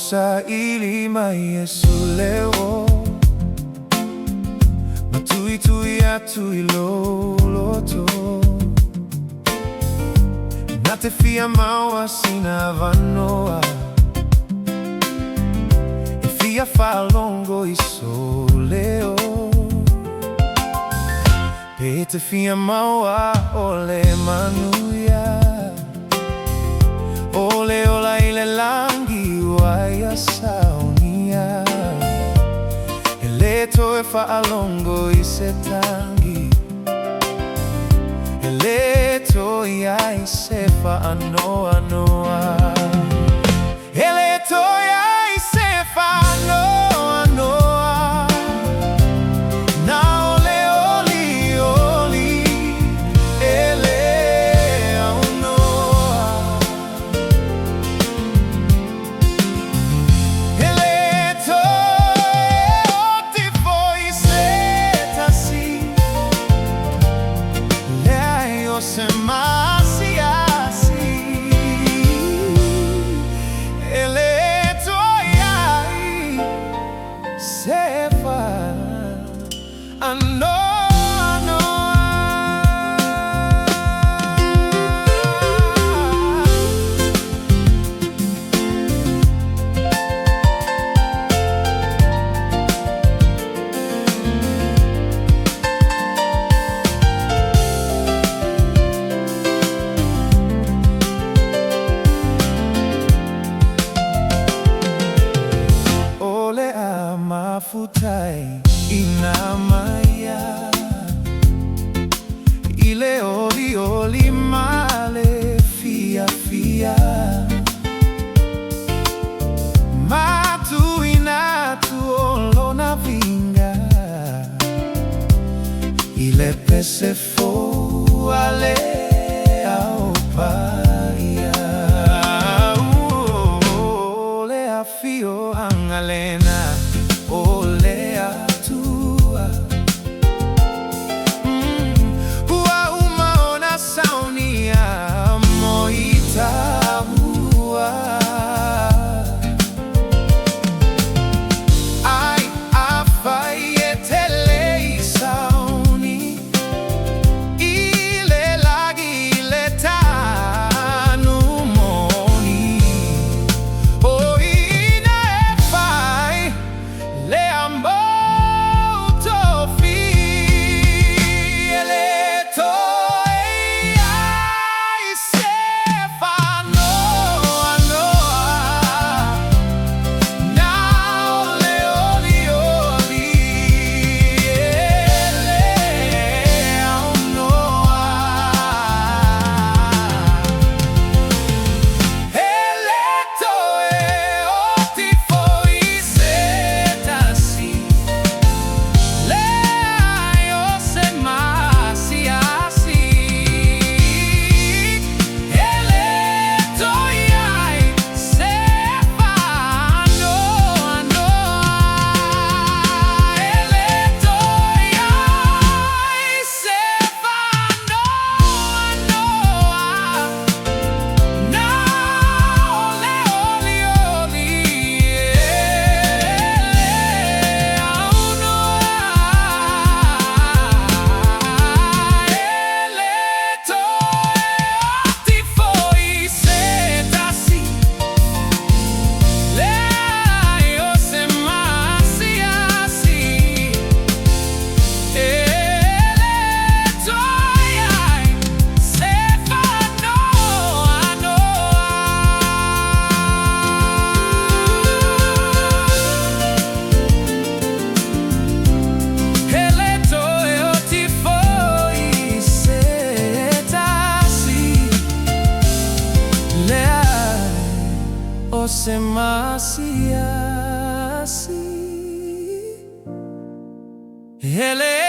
sa ilima Yesu leo matui-tui atui loloto Nate fia maua sina vanoa E fia falongo iso leo Pete fia maua ole manuia Ole ola ile langi waya saunia Eleto e faalongo isetangi Eleto ya isefa anoa noa Eleto ya isefa anoa noa Na ole oli oli ele aunoa Eleto e oti foi setasi Lea yo se masi asi Eleto yai sefa anoa Ole a mafutai inamaya Ile oli oli male fia fia Matu inatu olona vinga Ile pese fo ale aopaya Ole a fio angalena Ole a tua Ua umaona saunia moita ua Ai afai etelei sauni Ile lagi ile tanu moni O ina e fai le ambo tofi Eleto e ai sefa noa noa Na ole oli oli ele aunoa Eleto e oti foi setasi Lea yo se masi asi Eleto yai sefa anoa noa Eleto yai sefa anoa noa Na ole oli oli ele aunoa Eleto e oti foi setasi Lea yo se masi asi Eleto yai sefa anoa noa Eleto e oti foi setasi Lea o se masi asi Ele